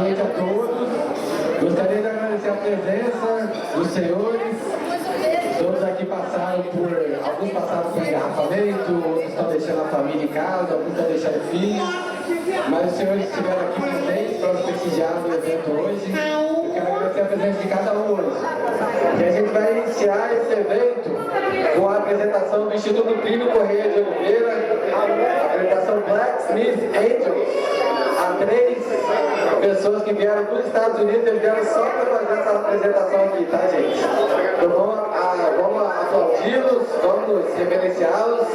noite a todos. Gostaria de agradecer a presença dos senhores. Todos aqui passaram por... Alguns passaram por engarrafamento, outros estão deixando a família em casa, alguns estão deixando filhos. Mas os senhores estiveram aqui presentes para nos prestigiar no evento hoje. Eu quero agradecer a presença de cada um hoje. E a gente vai iniciar esse evento com a apresentação do Instituto Plínio Correia de Oliveira, a apresentação Blacksmith Angels. Há 3 pessoas que vieram dos Estados Unidos, eles vieram só para fazer essa apresentação aqui, tá, gente? Então vamos aplaudi-los, vamos reverenciá-los.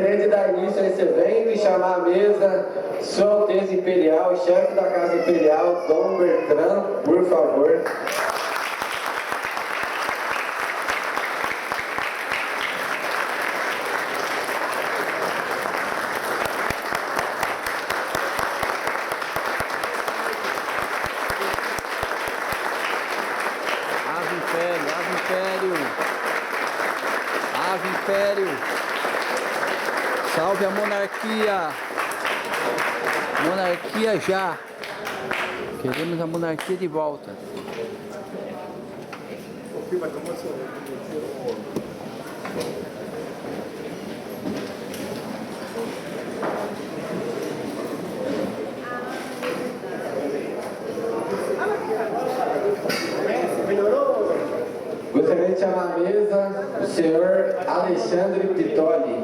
Gostaria de dar início a esse evento e chamar à mesa Sua Alteza Imperial, chefe da Casa Imperial, Dom Bertrand, por favor. Ave Império, salve a monarquia, monarquia já, queremos a monarquia de volta. Gostaria de chamar à mesa o senhor Alexandre Pitoli.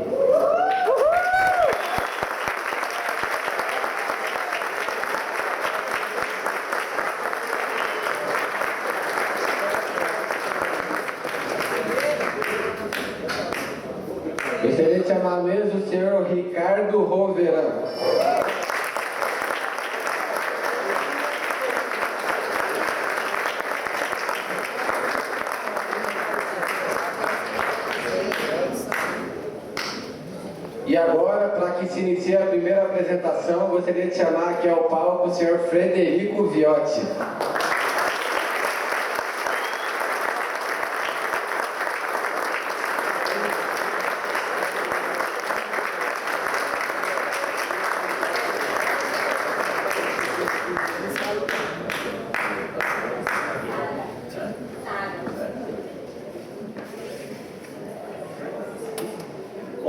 Gostaria de chamar à mesa o senhor Ricardo Roveran. E agora, para que se inicie a primeira apresentação, gostaria de chamar aqui ao palco o senhor Frederico Viotti.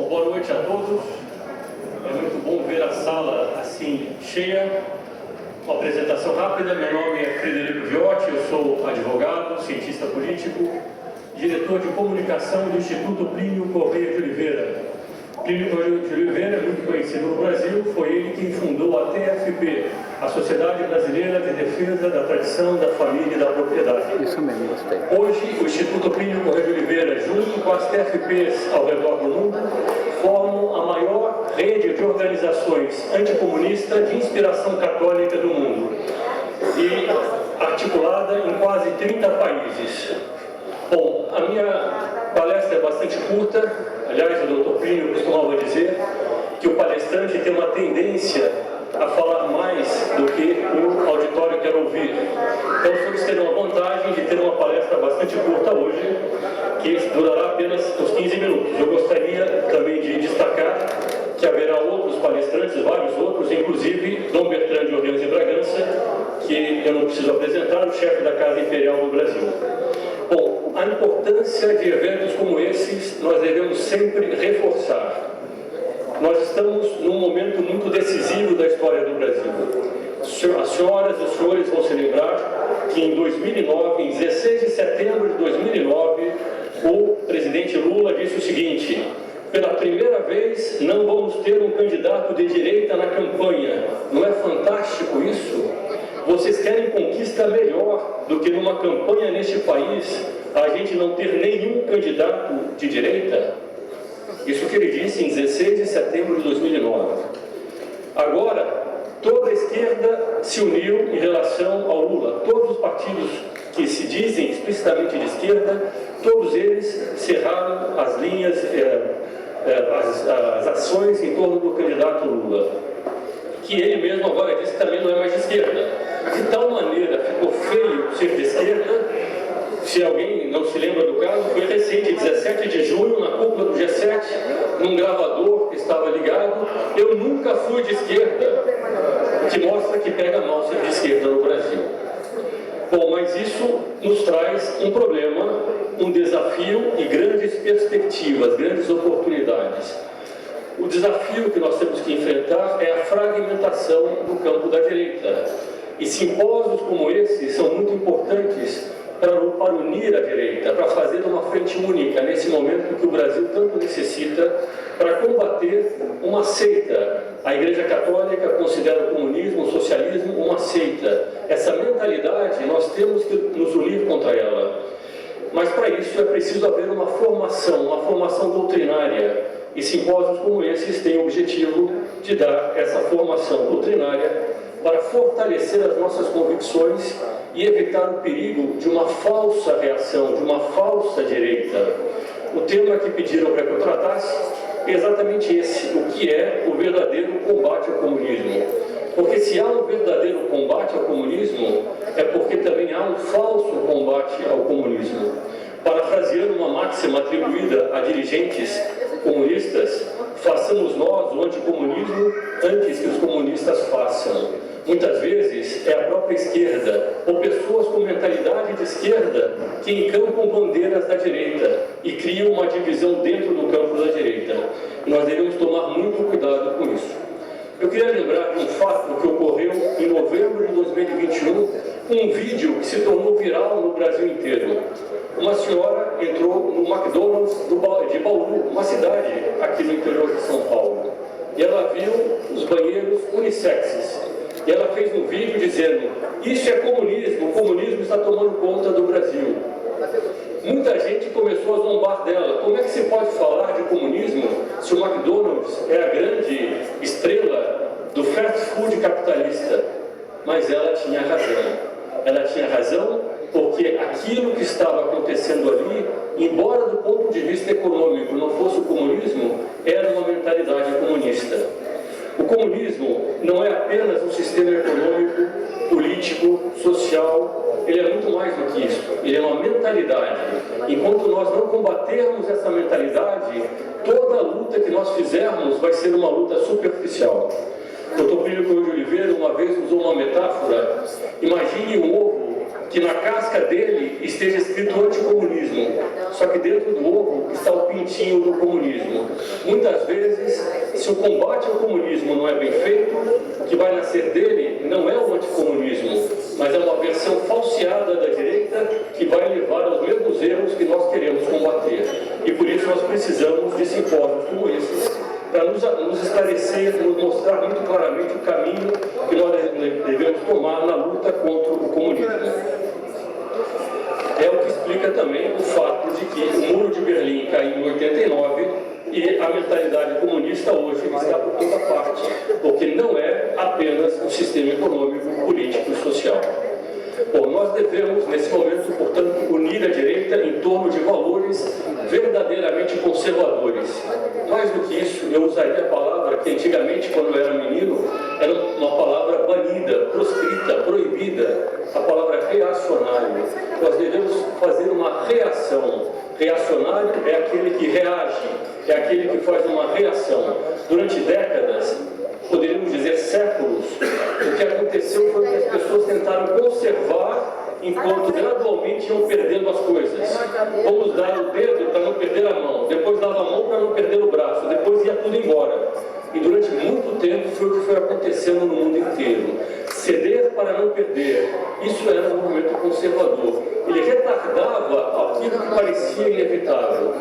Boa noite a todos. É muito bom ver a sala assim cheia. Uma apresentação rápida. Meu nome é Frederico Viotti, eu sou advogado, cientista político, diretor de comunicação do Instituto Plínio Correia de Oliveira. Plínio Correia de Oliveira é muito conhecido no Brasil, foi ele quem fundou a TFP, a Sociedade Brasileira de Defesa da Tradição, da Família e da Propriedade. Isso mesmo, gostei. Hoje, o Instituto Plínio Correia de Oliveira, junto com as TFPs ao redor do mundo, formam a maior rede de organizações anticomunistas de inspiração católica do mundo e articulada em quase 30 países. Bom, a minha palestra é bastante curta. Aliás, o Dr. Plínio costumava dizer que o palestrante tem uma tendência a falar mais do que o auditório quer ouvir. Então, os senhores terão a vantagem de ter uma palestra bastante curta hoje, que durará apenas uns 15 minutos. Eu gostaria também de destacar que haverá outros palestrantes, vários outros, inclusive Dom Bertrand de Orleans e Bragança, que eu não preciso apresentar, o chefe da Casa Imperial do Brasil. Bom, a importância de eventos como esses nós devemos sempre reforçar. Nós estamos num momento muito decisivo da história do Brasil. As senhoras e os senhores vão se lembrar que em 2009, em 16 de setembro de 2009, o presidente Lula disse o seguinte: pela primeira vez não vamos ter um candidato de direita na campanha. Não é fantástico isso? Vocês querem conquista melhor do que numa campanha neste país a gente não ter nenhum candidato de direita? Isso que ele disse em 16 de setembro de 2009. Agora, toda a esquerda se uniu em relação ao Lula. Todos os partidos que se dizem explicitamente de esquerda, todos eles cerraram as linhas, as ações em torno do candidato Lula, que ele mesmo agora disse que também não é mais de esquerda. De tal maneira ficou feio ser de esquerda. Se alguém não se lembra do caso, foi recente, 17 de junho, na cúpula do G7, num gravador que estava ligado, eu nunca fui de esquerda, que mostra que pega mal ser de esquerda no Brasil. Bom, mas isso nos traz um problema, um desafio e grandes perspectivas, grandes oportunidades. O desafio que nós temos que enfrentar é a fragmentação do campo da direita. E simpósios como esse são muito importantes para unir a direita, para fazer uma frente única nesse momento que o Brasil tanto necessita para combater uma seita. A Igreja Católica considera o comunismo, o socialismo uma seita. Essa mentalidade nós temos que nos unir contra ela. Mas para isso é preciso haver uma formação doutrinária, e simpósios como esses têm o objetivo de dar essa formação doutrinária para fortalecer as nossas convicções e evitar o perigo de uma falsa reação, de uma falsa direita. O tema que pediram para que eu tratasse é exatamente esse: o que é o verdadeiro combate ao comunismo. Porque se há um verdadeiro combate ao comunismo, é porque também há um falso combate ao comunismo. Parafraseando uma máxima atribuída a dirigentes comunistas, façamos nós o anticomunismo antes que os comunistas façam. Muitas vezes é a própria esquerda, ou pessoas com mentalidade de esquerda, que encampam bandeiras da direita e criam uma divisão dentro do campo da direita. Nós devemos tomar muito cuidado com isso. Eu queria lembrar de um fato que ocorreu em novembro de 2021, um vídeo que se tornou viral no Brasil inteiro. Uma senhora entrou no McDonald's de Bauru, uma cidade aqui no interior de São Paulo, e ela viu os banheiros unissexes. E ela fez um vídeo dizendo: isso é comunismo, o comunismo está tomando conta do Brasil. Muita gente começou a zombar dela. Como é que se pode falar de comunismo se o McDonald's é a grande estrela do fast food capitalista? Mas ela tinha razão. Ela tinha razão porque aquilo que estava acontecendo ali, embora do ponto de vista econômico não fosse o comunismo, era uma mentalidade comunista. O comunismo não é apenas um sistema econômico, político, social, ele é muito mais do que isso, ele é uma mentalidade. Enquanto nós não combatermos essa mentalidade, toda a luta que nós fizermos vai ser uma luta superficial. O Dr. Plínio Correia de Oliveira uma vez usou uma metáfora: imagine um ovo que na casca dele esteja escrito anticomunismo, só que dentro do ovo está o pintinho do comunismo. Muitas vezes, se o combate ao comunismo não é bem feito, o que vai nascer dele não é o anticomunismo, mas é uma versão falseada da direita que vai levar aos mesmos erros que nós queremos combater. E por isso nós precisamos de simpósios como esses, para nos esclarecer, nos mostrar muito claramente o caminho que nós devemos tomar na luta contra o comunismo. É o que explica também o fato de que o Muro de Berlim caiu em 89 e a mentalidade comunista hoje está por toda parte, porque não é apenas um sistema econômico, político e social. Bom, nós devemos, nesse momento, portanto, unir a direita em torno de valores verdadeiramente conservadores. Mais do que isso, eu usaria a palavra que antigamente, quando eu era menino, era uma palavra banida, proscrita, proibida, a palavra reacionário. Nós devemos fazer uma reação. Reacionário é aquele que reage, é aquele que faz uma reação. Durante décadas, poderíamos dizer séculos, o que aconteceu foi que as pessoas tentaram conservar enquanto gradualmente iam perdendo as coisas. Vamos dar o dedo para não perder a mão, depois dava a mão para não perder o braço, depois ia tudo embora. E durante muito tempo foi o que foi acontecendo no mundo inteiro. Ceder para não perder, isso era um movimento conservador. Ele retardava aquilo que parecia inevitável.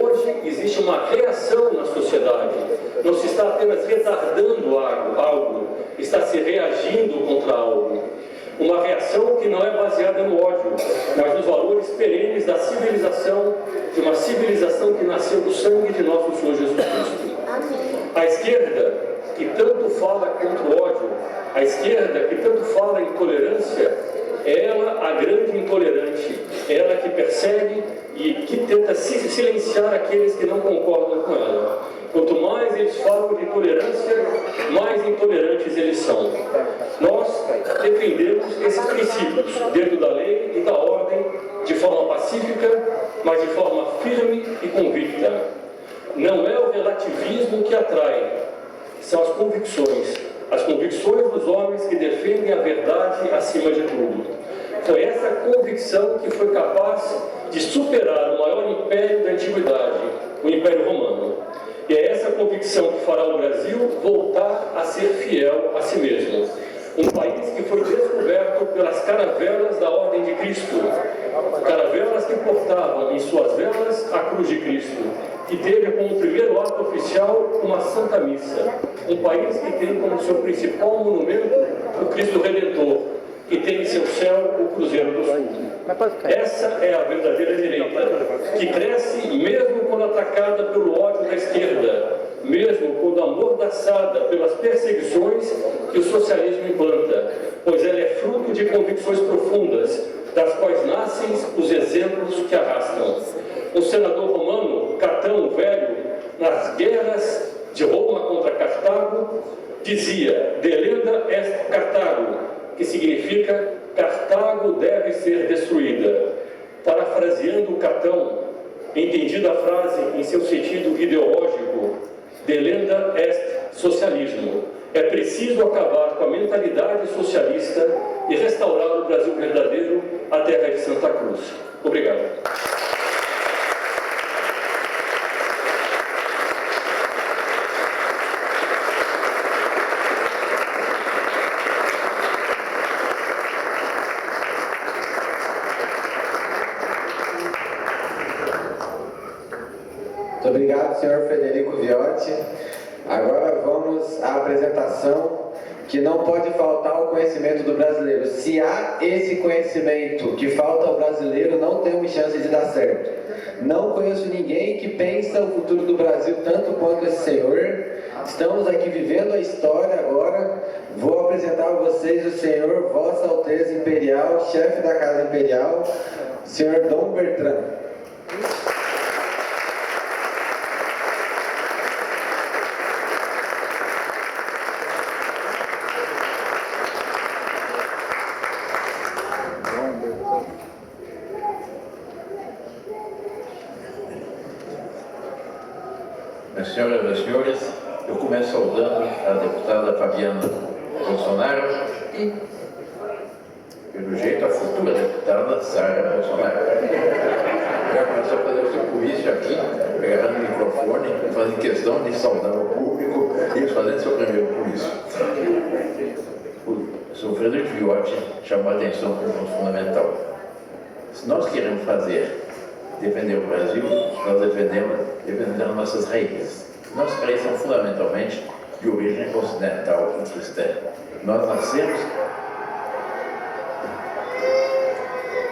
Hoje existe uma reação na sociedade. Não se está apenas retardando algo, está se reagindo contra algo. Uma reação que não é baseada no ódio, mas nos valores perenes da civilização, de uma civilização que nasceu do sangue de nosso Senhor Jesus Cristo. A esquerda, que tanto fala contra o ódio, a esquerda, que tanto fala em intolerância, é ela a grande intolerante, é ela que persegue e que tenta silenciar aqueles que não concordam com ela. Quanto mais eles falam de tolerância, mais intolerantes eles são. Nós defendemos esses princípios dentro da lei e da ordem de forma pacífica, mas de forma firme e convicta. Não é o relativismo que atrai, são as convicções. As convicções dos homens que defendem a verdade acima de tudo. Foi essa convicção que foi capaz de superar o maior império da antiguidade, o Império Romano. E é essa convicção que fará o Brasil voltar a ser fiel a si mesmo. Um país que foi descoberto pelas caravelas da Ordem de Cristo, caravelas que portavam em suas velas a cruz de Cristo, que teve como primeiro ato oficial uma Santa Missa. Um país que tem como seu principal monumento o Cristo Redentor, que tem em seu céu o Cruzeiro do Sul. Essa é a verdadeira direita, que cresce mesmo quando atacada pelo ódio da esquerda, atravessada pelas perseguições que o socialismo implanta, pois ela é fruto de convicções profundas, das quais nascem os exemplos que arrastam. O senador romano Catão o Velho, nas guerras de Roma contra Cartago, dizia: delenda est Cartago, que significa Cartago deve ser destruída. Parafraseando Catão, entendida a frase em seu sentido ideológico, delenda est socialismo. É preciso acabar com a mentalidade socialista e restaurar o Brasil verdadeiro, a terra de Santa Cruz. Obrigado. Muito obrigado, senhor Frederico Viotti. Agora vamos à apresentação que não pode faltar o conhecimento do brasileiro. Se há esse conhecimento que falta ao brasileiro, não temos chance de dar certo. Não conheço ninguém que pensa o futuro do Brasil tanto quanto esse senhor. Estamos aqui vivendo a história agora. Vou apresentar a vocês o senhor Vossa Alteza Imperial, chefe da Casa Imperial, senhor Dom Bertrand. Minhas senhoras e senhores, eu começo saudando a deputada Fabiana Bolsonaro e, pelo jeito, a futura deputada Sara Bolsonaro. Já começou a fazer o seu comício aqui, pegando o microfone, fazendo questão de saudar o público e fazendo seu primeiro comício. O senhor Frederico Viotti chamou a atenção para um ponto fundamental. Se nós queremos defender o Brasil, nós defendemos as nossas raízes. Nossas raízes são fundamentalmente de origem ocidental e cristã. Nós nascemos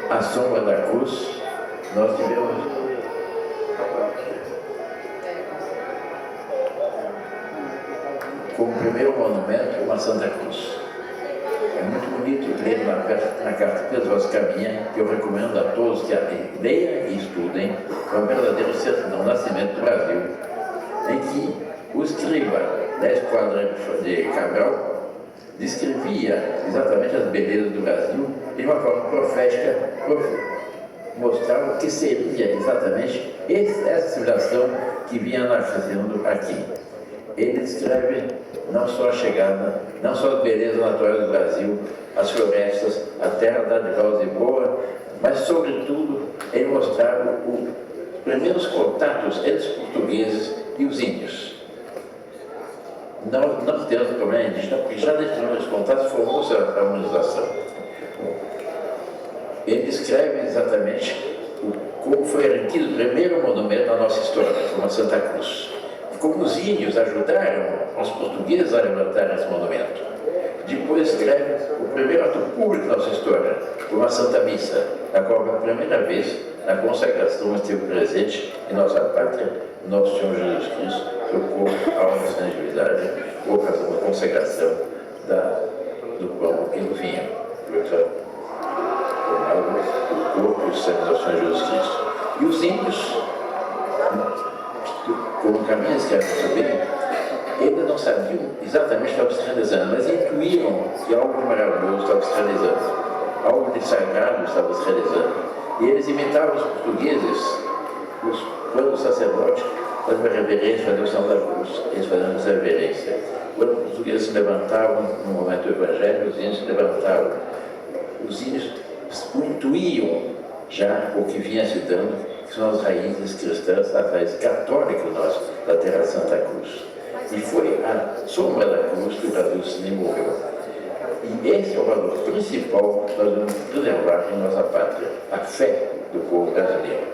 à sombra da cruz, nós tivemos como primeiro monumento uma Santa Cruz. É muito bonito ler na carta Pedro Oscaminha, que eu recomendo a todos que leiam e estudem, uma verdadeira certidão do nascimento do Brasil, em que o escriba da esquadra de Cabral descrevia exatamente as belezas do Brasil de uma forma profética, mostrava o que seria exatamente essa civilização que vinha nascendo aqui. Ele descreve não só a chegada, não só as belezas naturais do Brasil, as florestas, a terra dadivosa e boa, mas, sobretudo, ele mostrava os primeiros contatos entre os portugueses e os índios. Não temos problema indígena, porque já desde os primeiros contatos formou-se a harmonização. Ele descreve exatamente como foi erguido o primeiro monumento da nossa história, como a Santa Cruz. Como os índios ajudaram os portugueses a levantar esse monumento. Depois escreve o primeiro ato público da nossa história, uma Santa Missa, na qual pela primeira vez na consagração esteve presente em nossa pátria, nosso Senhor Jesus Cristo, seu corpo, alma e sensibilidade, por ocasião da consagração do pão e do vinho, formado o corpo e o sangue do Senhor Jesus Cristo. E os índios, como Caminhas quer saber, ainda não sabiam exatamente o que estava se realizando, mas intuíam que algo maravilhoso estava se realizando, algo de sagrado estava se realizando. E eles imitavam os portugueses, quando o sacerdote fazia uma reverência, fazia o sinal da cruz, eles faziam essa reverência. Quando os portugueses se levantavam no momento do Evangelho, os índios se levantavam. Os índios intuíam já o que vinha se dando, que são as raízes cristãs, as raízes católicas nossas da terra de Santa Cruz. E foi a sombra da cruz que o Brasil se desenvolveu. E esse é o valor principal que nós devemos preservar em nossa pátria, a fé do povo brasileiro.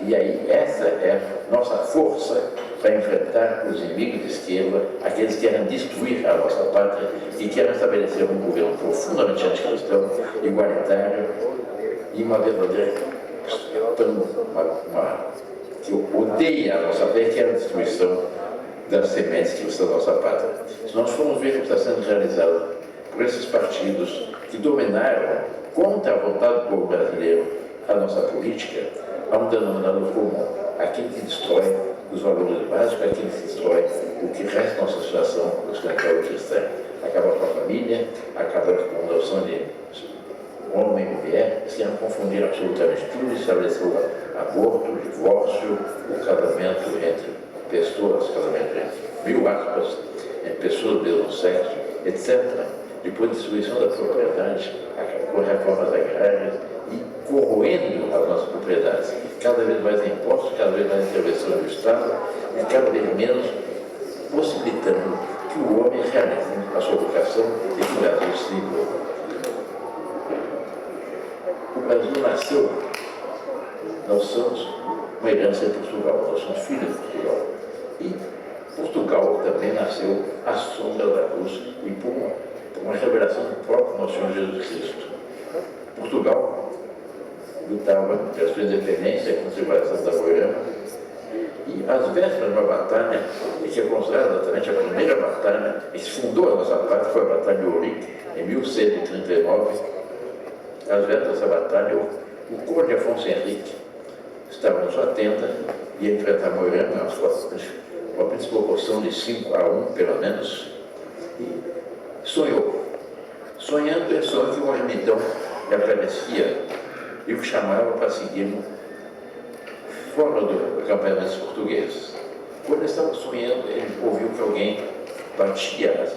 E aí, essa é a nossa força para enfrentar os inimigos de esquerda, aqueles que querem destruir a nossa pátria e querem estabelecer um governo profundamente anticristão, igualitário e uma verdadeira que odeia a nossa fé, que é a destruição das sementes que são nossa pátria. Se nós formos ver o que está sendo realizado por esses partidos que dominaram, contra a vontade do povo brasileiro, a nossa política, há um denominador comum: aquilo que destrói os valores básicos, aquilo que destrói o que resta da nossa situação ocidental e cristã. Acaba com a família, acaba com a noção de homem e mulher, se não confundir absolutamente tudo, estabeleceu aborto, o divórcio, o casamento entre pessoas, casamento entre mil aspas, entre pessoas do mesmo sexo, etc. Depois, destruição da propriedade, com reformas agrárias e corroendo as nossas propriedades. Cada vez mais impostos, cada vez mais intervenção do Estado e cada vez menos possibilitando que o homem realize a sua vocação e que o Brasil se desenvolva. O Brasil nasceu, nós somos uma herança de Portugal, nós somos filhos de Portugal. E Portugal também nasceu à sombra da cruz e por uma revelação do próprio nosso Senhor Jesus Cristo. Portugal lutava pela sua independência e a conservação da Moirama, e às vésperas de uma batalha, que é considerada exatamente a primeira batalha, que se fundou a nossa pátria, foi a Batalha de Ourique, em 1139. Às vésperas dessa batalha, o conde Afonso Henrique estava na sua tenda e ia enfrentar Moirama, uma principal proporção de 5-1, pelo menos, e sonhou. Sonhando, ele sonhou que uma ermitão lhe aparecia e o chamava para segui-lo fora do acampamento dos portugueses. Quando ele estava sonhando, ele ouviu que alguém batia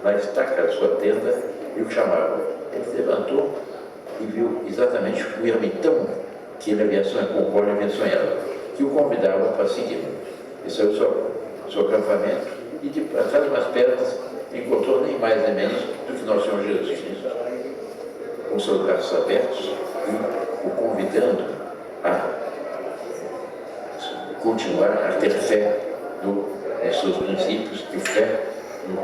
na estaca da sua tenda e o chamava. Ele se levantou e viu exatamente o ermitão que ele havia sonhado, com o qual ele havia sonhado, que o convidava para segui-lo. Ele saiu do seu acampamento e, atrás de umas pedras, encontrou nem mais nem menos do que nosso Senhor Jesus Cristo, com seus braços abertos e o convidando a continuar a ter fé nos seus princípios e fé no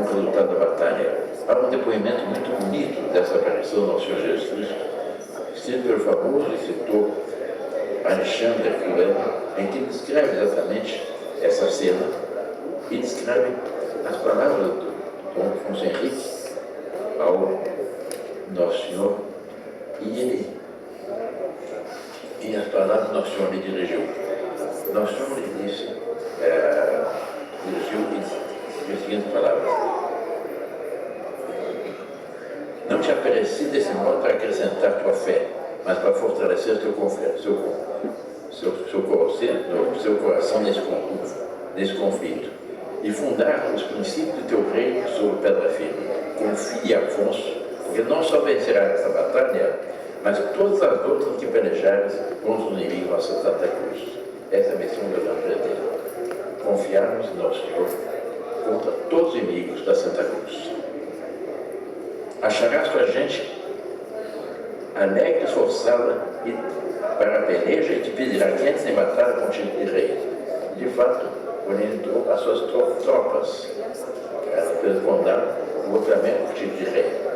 resultado da batalha. Há um depoimento muito bonito dessa aparição do nosso Senhor Jesus Cristo, escrito pelo famoso escritor Alexandre Fulano, em que descreve exatamente essa cena e descreve as palavras do Dom Afonso Henrique ao Nosso Senhor, e as palavras do Nosso Senhor lhe dirigiu. Nosso Senhor lhe disse, dirigiu as seguintes palavras: não te apareci desse modo para acrescentar tua fé, mas para fortalecer seu coração nesse conflito e fundar os princípios do teu reino sobre pedra firme. Confie, Afonso, porque não só vencerás essa batalha, mas todas as outras que pelejares contra o inimigo nossa Santa Cruz. Essa é a missão do grande presidente. Confiarmos em nosso Senhor contra todos os inimigos da Santa Cruz. Acharás tua gente alegre, esforçada para a peleja e te pedirá que antes de batalha contigo de rei. De fato, orientou as suas tropas para responder o outramento contigo de rei.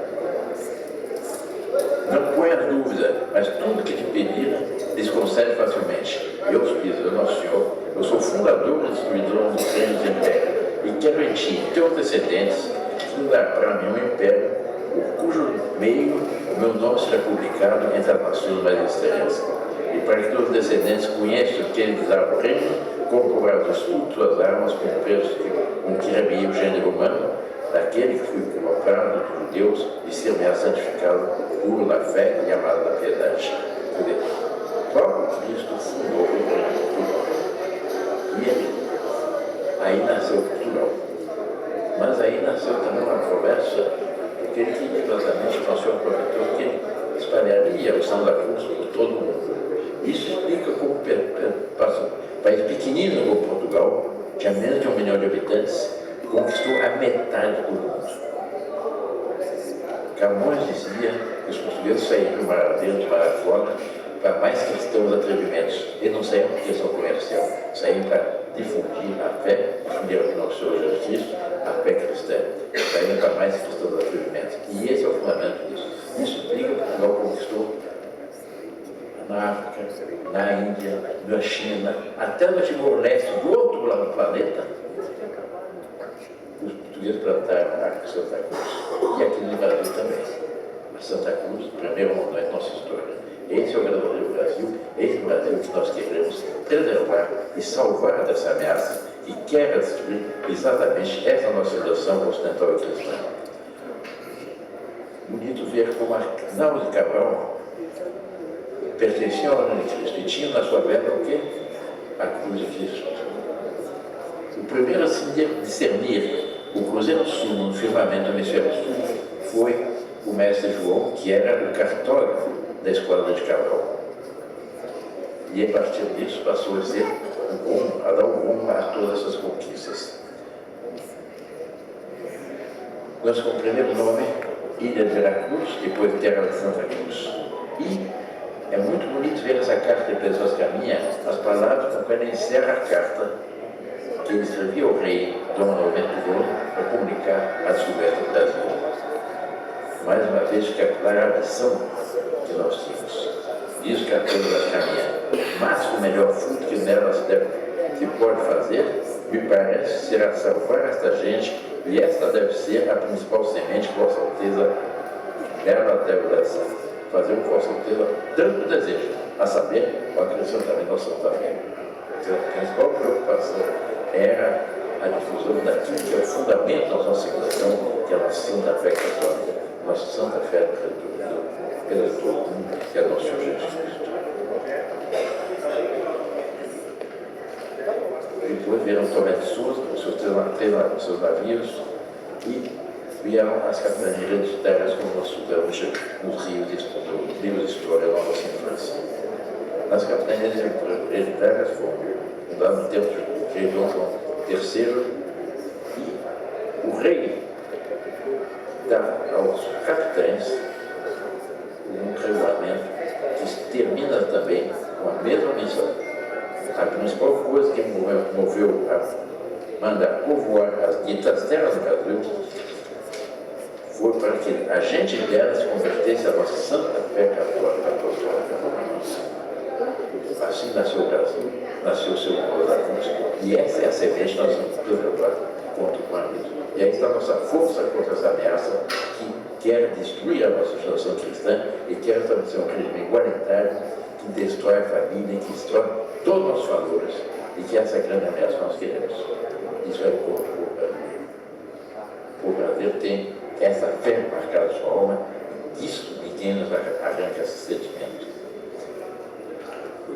Não ponhas dúvida, mas tudo que te pedir, lhes concede facilmente. Eu os piso, nosso Senhor, eu sou fundador e destruidor dos reinos do império, e quero em ti, teus descendentes, fundar para mim um império, por cujo meio o meu nome será publicado entre as nações mais estranhas. E para que teus descendentes conheçam que eles dá o reino, comprarás tudo tuas armas com o preço com que remia o gênero humano, daquele que foi comprado dos judeus e ser santificado, puro na fé e amado na piedade. O próprio Cristo fundou o reino de Portugal. E aí nasceu Portugal. Mas aí nasceu também uma promessa, porque ele queria exatamente, o nosso Senhor prometeu que ele espalharia o sangue da cruz por todo o mundo. Isso explica como um país pequenino como Portugal, tinha menos de 1 milhão de habitantes, conquistou a metade do mundo. Camões dizia que os portugueses saíram do mar adentro, do mar afora, para mais cristãos atrevimentos. Eles não saíram por questão comercial, saíram para difundir a fé, difundir o nosso Senhor Jesus Cristo, a fé cristã. Saíram para mais cristãos atrevimentos. E esse é o fundamento disso. Isso explica que Portugal conquistou na África, na Índia, na China, até no Timor-Leste, do outro lado do planeta, os portugueses plantaram a árvore de Santa Cruz. E aqui no Brasil também. A Santa Cruz, o primeiro monumento da nossa história. Esse é o verdadeiro Brasil, esse é o Brasil que nós queremos preservar e salvar dessa ameaça que quer destruir exatamente essa nossa civilização ocidental e cristã. Bonito ver como a Nau de Cabral pertencia ao ano de Cristo e tinha na sua verba o quê? A cruz de Cristo. O primeiro a se discernir o Cruzeiro Sul no firmamento do Hemisfério Sul foi o mestre João, que era o cartógrafo da Escola de Cabral. E a partir disso passou a ser a dar um rumo a todas essas conquistas. Nós com o primeiro nome, Ilha de Veracruz, depois Terra de Santa Cruz. E é muito bonito ver essa carta de pessoas que caminham, as palavras com que ela encerra a carta que ele escrevia ao rei Dom Manuel II para comunicar a descoberta do Brasil. Mais uma vez, que a clara missão que nós tínhamos. Diz que a coisa caminha, mas o melhor fruto que nela se pode fazer, me parece, será salvar esta gente, e esta deve ser a principal semente, com certeza, ela deve lançar. Fazer o com certeza tanto desejo, a saber, o acrescentamento da Santa Fé. A principal preocupação era a difusão daquilo que é o fundamento da nossa civilização, que é a nossa Santa Fé católica, nossa Santa Fé pelo mundo, que é nosso Senhor Jesus Cristo. Depois vieram Tomé de Souza, com seus navios, e vieram as capitanias hereditárias, como nós estudamos nos livros de história da nossa infância. As capitanias hereditárias foram fundadas no tempo do rei Dom João III, e o rei dá aos capitães um regulamento que termina também com a mesma missão. A principal coisa que moveu a mandar povoar as ditas terras do Brasil foi para que a gente dela se convertesse à nossa Santa Fé Católica Apostólica Romana. Assim nasceu o Brasil, nasceu o seu povo da cruz, e essa é a semente que nós vamos preservar contra o humanismo. E aí está a nossa força contra essa ameaça que quer destruir a nossa geração cristã e quer estabelecer um regime igualitário que destrói a família, que destrói todos os nossos valores, e que essa é a grande ameaça que nós queremos. Isso é o povo brasileiro. O povo brasileiro tem essa fé marcada na sua alma, disso ninguém nos arranca esse sentimento.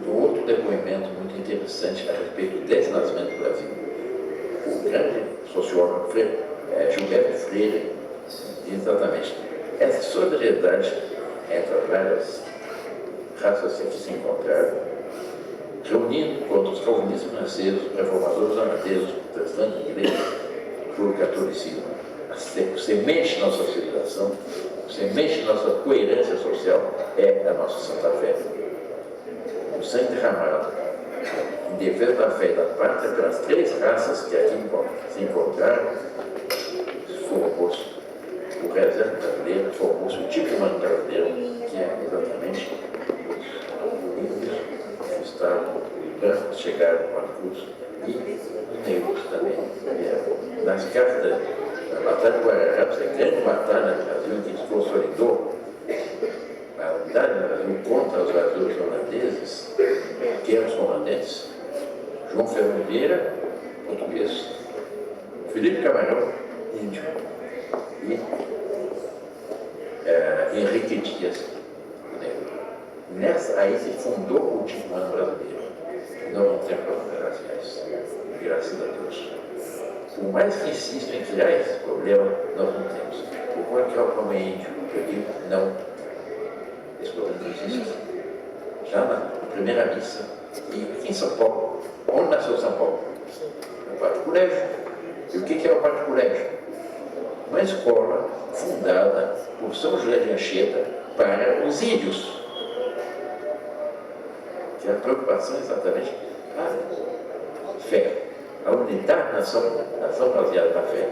Um outro depoimento muito interessante a respeito desse nascimento do Brasil. O grande sociólogo Gilberto Freire diz exatamente essa solidariedade entre as várias raças que se encontraram, reunindo contra os calvinistas franceses, reformadores holandeses, protestantes, ingleses, por catolicismo. A semente da nossa civilização, a semente da nossa coerência social é a nossa Santa Fé. O sangue derramado em defesa da fé e da pátria pelas três raças que aqui se encontraram, formou-se o exército brasileiro, formou-se o tipo humano brasileiro, que é exatamente os índios, os estados, os brancos chegaram com a cruz, e os negros também vieram. Nas cartas da Batalha de Guararapes, a grande batalha do Brasil, que se consolidou a unidade do Brasil contra os invasores holandeses, que eram os comandantes, João Ferreira Vieira, português, Felipe Camarão, índio, e Henrique Dias, negro. Aí se fundou o último ano brasileiro. Não tem problemas raciais, graças a Deus. Por mais que insistam em criar esse problema, nós não temos. O qual como é índio, eu digo, não. Esse problema não existe. Já na primeira missa, e aqui em São Paulo, onde nasceu São Paulo? No Pátio Colégio. E o que é o Pátio Colégio? Uma escola fundada por São José de Anchieta para os índios. Que a preocupação é exatamente a fé, a unidade da nação baseada na fé.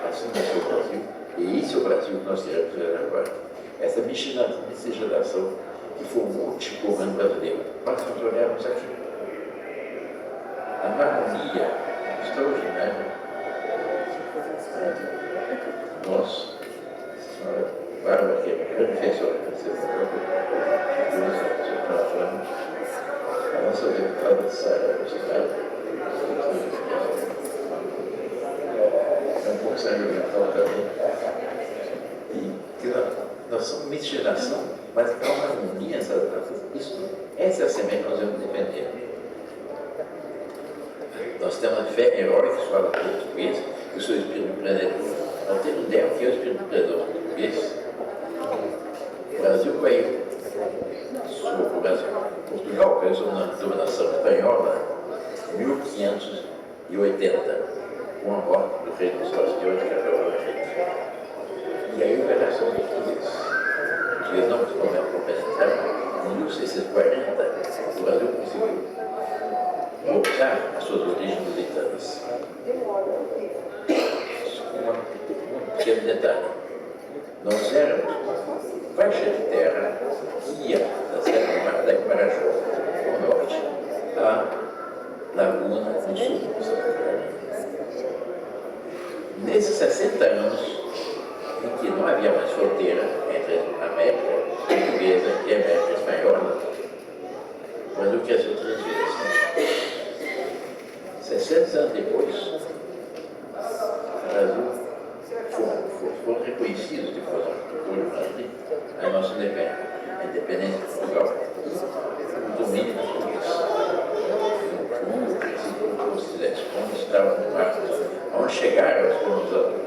Assim nasceu o Brasil, e isso é o Brasil que nós queremos ver agora. Essa miscigenação que foi o multiplano brasileiro. Nós olhamos aqui. A harmonia extraordinária. Nossa senhora Bárbara, que é grande defensora a nossa deputada de Sara, é um pouco saliental também. E que nós somos miscigenação, mas há uma harmonia, essa é a semente que nós vamos defender. Nós temos a fé heróica que fala português, eu sou espírito empreendedor. Não tenho ideia o que é o espírito empreendedor português. O Brasil caiu. O Brasil. Portugal caiu sob a dominação espanhola em 1580, com a morte do rei dos Bastilhões, que acabou a gente. E aí houve a reação portuguesa. Os portugueses não começaram penetrar. Em 1640, o Brasil conseguiu voltar às suas origens lusitanas. Um pequeno detalhe. Nós éramos faixa de terra que ia da Serra da Marajó, ao norte, à Laguna do Sul. Nesses 60 anos, em que não havia mais fronteira entre a América portuguesa e a América espanhola, o Brasil cresceu 3 vezes. 60 anos depois, o Brasil foram reconhecidos depois do Brasil a nossa independência, a independência de Portugal, o domínio português. Como estavam no mar, onde chegaram os colonizadores,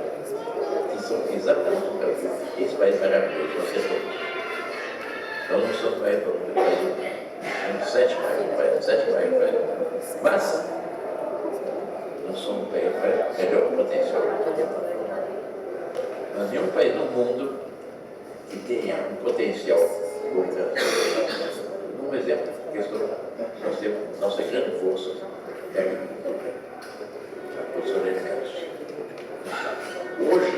que são exatamente o Brasil. Esse país maravilhoso, vocês todos. Nós não somos mais do Brasil, somos 7 mais, mas nós somos um país com melhor potencial. Não há nenhum país no mundo que tenha um potencial como o Brasil. Um exemplo, nós temos nossa grande força é a agricultura, a produção de alimentos. Hoje,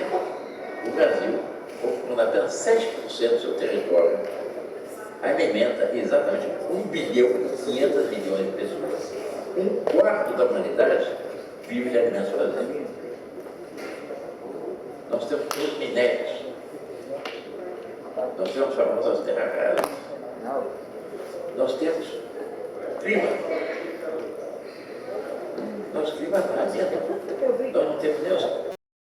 o Brasil, ocupando apenas 7% do seu território, alimenta exatamente 1 bilhão e 500 milhões de pessoas. 1/4 da humanidade vive de alimentos brasileiros. Nós temos os minérios, nós temos as famosas terras raras, nós temos clima. Nosso clima está ambiente.